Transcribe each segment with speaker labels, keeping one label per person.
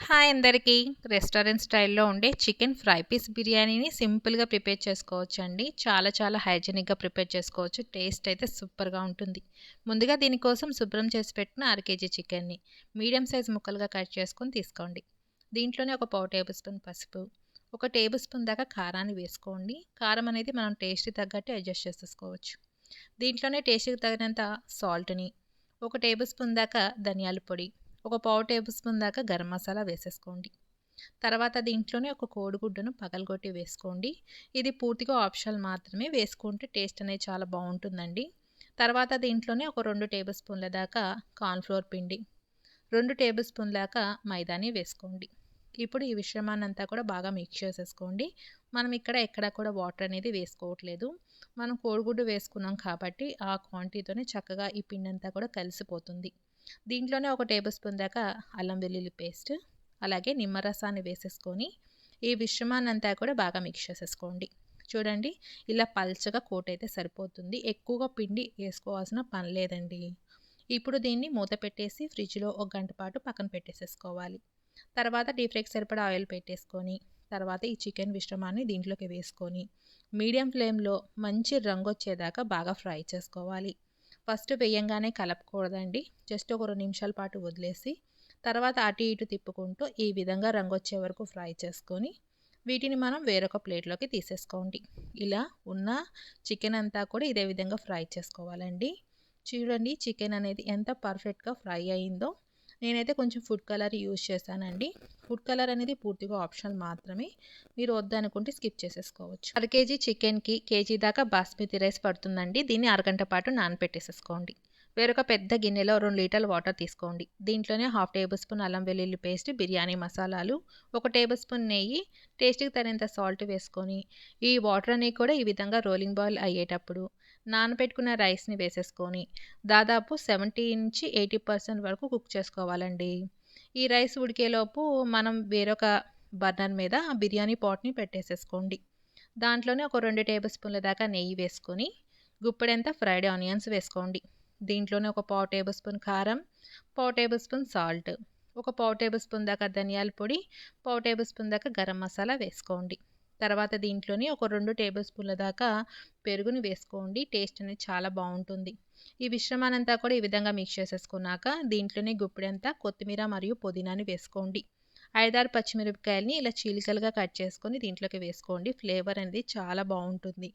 Speaker 1: Hi అందరికీ. Restaurant స్టైల్‌లో ఉండే చికెన్ ఫ్రై పీస్ బిర్యానీని సింపుల్‌గా ప్రిపేర్ చేసుకోవచ్చండి. చాలా హైజీనిక్‌గా ప్రిపేర్ చేసుకోవచ్చు. టేస్ట్ అయితే సూపర్‌గా ఉంటుంది. ముందుగా దీనికోసం శుభ్రం చేసి పెట్టిన అర కేజీ చికెన్‌ని మీడియం సైజ్ ముక్కలుగా కట్ చేసుకొని తీసుకోండి. దీంట్లోనే ఒక పావు టేబుల్ స్పూన్ పసుపు, ఒక టేబుల్ స్పూన్ దాకా కారాన్ని వేసుకోండి. కారం అనేది మనం టేస్ట్‌కి తగ్గట్టు అడ్జస్ట్ చేసేసుకోవచ్చు. దీంట్లోనే టేస్ట్‌కి తగినంత సాల్ట్‌ని, ఒక టేబుల్ స్పూన్ దాకా ధనియాల పొడి, ఒక పావు టేబుల్ స్పూన్ దాకా గరం మసాలా వేసేసుకోండి. తర్వాత దీంట్లోనే ఒక కోడిగుడ్డును పగలగొట్టి వేసుకోండి. ఇది పూర్తిగా ఆప్షనల్ మాత్రమే. వేసుకుంటే టేస్ట్ అనేది చాలా బాగుంటుందండి. తర్వాత దీంట్లోనే ఒక 2 టేబుల్ స్పూన్ల దాకా కార్న్‌ఫ్లోర్ పిండి, 2 టేబుల్ స్పూన్ల దాకా మైదాని వేసుకోండి. ఇప్పుడు ఈ మిశ్రమాన్నంతా కూడా బాగా మిక్స్ చేసేసుకోండి. మనం ఎక్కడ కూడా వాటర్ అనేది వేసుకోవట్లేదు. మనం కోడిగుడ్డు వేసుకున్నాం కాబట్టి ఆ క్వాంటిటీతోనే చక్కగా ఈ పిండంతా కూడా కలిసిపోతుంది. దీంట్లోనే ఒక టేబుల్ స్పూన్ దాకా అల్లం వెల్లుల్లి పేస్ట్, అలాగే నిమ్మరసాన్ని వేసేసుకొని ఈ మిశ్రమాన్నంతా కూడా బాగా మిక్స్ చేసేసుకోండి. చూడండి, ఇలా పల్చగా కోట్ అయితే సరిపోతుంది. ఎక్కువగా పిండి వేసుకోవాల్సిన పని లేదండి. ఇప్పుడు దీన్ని మూత పెట్టేసి ఫ్రిడ్జ్‌లో ఒక గంట పాటు పక్కన పెట్టేసేసుకోవాలి. తర్వాత డీప్ ఫ్రైకి సరిపడా ఆయిల్ పెట్టేసుకొని, తర్వాత ఈ చికెన్ మిశ్రమాన్ని దీంట్లోకి వేసుకొని, మీడియం ఫ్లేమ్‌లో మంచి రంగొచ్చేదాకా బాగా ఫ్రై చేసుకోవాలి. ఫస్ట్ వేయంగానే కలపకూడదండి. జస్ట్ ఒక 2 నిమిషాల పాటు వదిలేసి, తర్వాత అటు ఇటు తిప్పుకుంటూ ఈ విధంగా రంగొచ్చే వరకు ఫ్రై చేసుకొని, వీటిని మనం వేరొక ప్లేట్‌లోకి తీసేసుకోండి. ఇలా ఉన్న చికెన్ అంతా కూడా ఇదే విధంగా ఫ్రై చేసుకోవాలండి. చూడండి, చికెన్ అనేది ఎంత పర్ఫెక్ట్‌గా ఫ్రై అయిందో. నేనైతే కొంచెం ఫుడ్ కలర్ యూజ్ చేశానండి. ఫుడ్ కలర్ అనేది పూర్తిగా ఆప్షనల్ మాత్రమే. మీరు వద్దనుకుంటే స్కిప్ చేసేసుకోవచ్చు. అర కేజీ చికెన్‌కి కేజీ దాకా బాస్మతి రైస్ పడుతుందండి. దీన్ని అరగంట పాటు నానబెట్టేసేసుకోండి. వేరొక పెద్ద గిన్నెలో 2 లీటర్ల వాటర్ తీసుకోండి. దీంట్లోనే హాఫ్ టేబుల్ స్పూన్ అల్లం వెల్లుల్లి పేస్ట్, బిర్యానీ మసాలాలు, ఒక టేబుల్ స్పూన్ నెయ్యి, టేస్ట్‌కి తగినంత సాల్ట్ వేసుకొని, ఈ వాటర్ అన్నీ కూడా ఈ విధంగా రోలింగ్ బాయిల్ అయ్యేటప్పుడు నానబెట్టుకున్న రైస్‌ని వేసేసుకొని దాదాపు 70-80% వరకు కుక్ చేసుకోవాలండి. ఈ రైస్ ఉడికేలోపు మనం వేరొక బర్నర్ మీద ఆ బిర్యానీ పాట్‌ని పెట్టేసేసుకోండి. దాంట్లోనే ఒక 2 టేబుల్ స్పూన్ల దాకా నెయ్యి వేసుకొని, గుప్పెడంత ఫ్రైడ్ ఆనియన్స్ వేసుకోండి. దీంట్లోనే ఒక పావు టేబుల్ స్పూన్ కారం, పావు టేబుల్ స్పూన్ సాల్ట్, ఒక పావు టేబుల్ స్పూన్ దాకా ధనియాల పొడి, పావు టేబుల్ స్పూన్ దాకా గరం మసాలా వేసుకోండి. తర్వాత దీంట్లోని ఒక 2 టేబుల్ స్పూన్ల దాకా పెరుగుని వేసుకోండి. టేస్ట్ అనేది చాలా బాగుంటుంది. ఈ మిశ్రమాన్నంతా కూడా ఈ విధంగా మిక్స్ చేసేసుకున్నాక దీంట్లోనే గుప్పెడంతా కొత్తిమీర మరియు పుదీనాని వేసుకోండి. 5-6 పచ్చిమిరపకాయలని ఇలా చీలికలుగా కట్ చేసుకొని దీంట్లోకి వేసుకోండి. ఫ్లేవర్ అనేది చాలా బాగుంటుంది.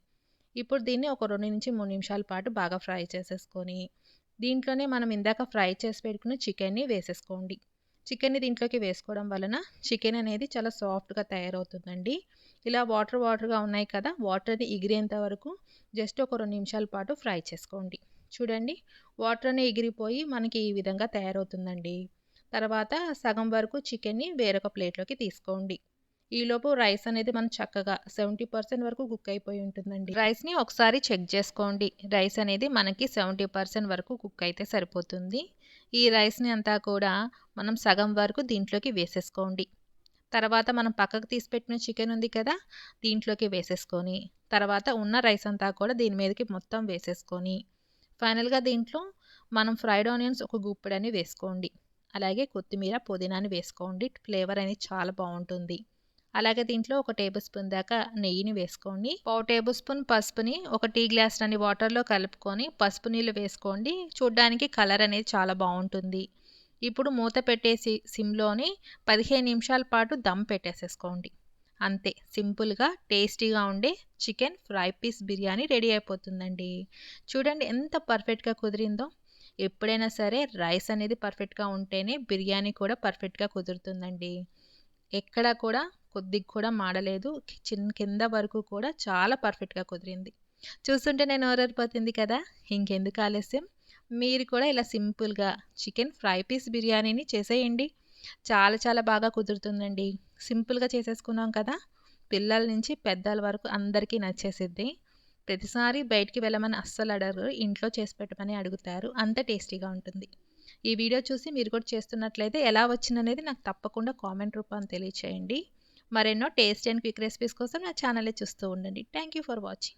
Speaker 1: ఇప్పుడు దీన్ని ఒక 2-3 నిమిషాల పాటు బాగా ఫ్రై చేసేసుకొని, దీంట్లోనే మనం ఇందాక ఫ్రై చేసి పెట్టుకున్న చికెన్‌ని వేసేసుకోండి. చికెన్‌ని దీంట్లోకి వేసుకోవడం వలన చికెన్ అనేది చాలా సాఫ్ట్‌గా తయారవుతుందండి. ఇలా వాటర్‌గా ఉన్నాయి కదా! వాటర్‌ని ఎగిరేంత వరకు జస్ట్ ఒక 2 నిమిషాల పాటు ఫ్రై చేసుకోండి. చూడండి, వాటర్ అన్నీ ఎగిరిపోయి మనకి ఈ విధంగా తయారవుతుందండి. తర్వాత సగం వరకు చికెన్‌ని వేరొక ప్లేట్‌లోకి తీసుకోండి. ఈలోపు రైస్ అనేది మనం చక్కగా 70% వరకు కుక్ అయిపోయి ఉంటుందండి. రైస్‌ని ఒకసారి చెక్ చేసుకోండి. రైస్ అనేది మనకి 70% వరకు కుక్ అయితే సరిపోతుంది. ఈ రైస్‌ని అంతా కూడా మనం సగం వరకు దీంట్లోకి వేసేసుకోండి. తర్వాత మనం పక్కకు తీసి పెట్టిన చికెన్ ఉంది కదా! దీంట్లోకి వేసేసుకొని, తర్వాత ఉన్న రైస్ అంతా కూడా దీని మీదకి మొత్తం వేసేసుకొని, ఫైనల్‌గా దీంట్లో మనం ఫ్రైడ్ ఆనియన్స్ ఒక గుప్పెడని వేసుకోండి. అలాగే కొత్తిమీర, పుదీనాని వేసుకోండి. ఫ్లేవర్ అనేది చాలా బావుంటుంది. అలాగే దీంట్లో ఒక టేబుల్ స్పూన్ దాకా నెయ్యిని వేసుకోండి. పావు టేబుల్ స్పూన్ పసుపుని ఒక టీ గ్లాసులన్ని వాటర్‌లో కలుపుకొని పసుపు నీళ్లు వేసుకోండి. చూడ్డానికి కలర్ అనేది చాలా బావుంటుంది. ఇప్పుడు మూత పెట్టేసి సిమ్‌లోని 15 నిమిషాల పాటు దమ్ పెట్టేసేసుకోండి. అంతే, సింపుల్‌గా టేస్టీగా ఉండే chicken fry piece biryani ready అయిపోతుందండి. చూడండి ఎంత పర్ఫెక్ట్‌గా కుదిరిందో. ఎప్పుడైనా సరే రైస్ అనేది పర్ఫెక్ట్‌గా ఉంటేనే బిర్యానీ కూడా పర్ఫెక్ట్‌గా కుదురుతుందండి. ఎక్కడ కూడా కొద్దిగా కూడా మాడలేదు. కింద వరకు కూడా చాలా పర్ఫెక్ట్‌గా కుదిరింది. చూస్తుంటేనే నోరూరిపోతుంది కదా! ఇంకెందుకు ఆలస్యం, మీరు కూడా ఇలా సింపుల్‌గా చికెన్ ఫ్రై పీస్ బిర్యానీని చేసేయండి. చాలా బాగా కుదురుతుందండి. సింపుల్‌గా చేసేసుకున్నాం కదా! పిల్లల నుంచి పెద్దల వరకు అందరికీ నచ్చేసిద్ది. ప్రతిసారి బయటికి వెళ్ళమని అస్సలు అడగరు. ఇంట్లో చేసి పెట్టమని అడుగుతారు. అంత టేస్టీగా ఉంటుంది. ఈ వీడియో చూసి మీరు కూడా చేస్తున్నట్లయితే ఎలా వచ్చిందనేది నాకు తప్పకుండా కామెంట్ రూపాన తెలియచేయండి. మరెన్నో టేస్టీ అండ్ క్విక్ రెసిపీస్ కోసం నా ఛానల్‌ని చూస్తూ ఉండండి. Thank you for watching.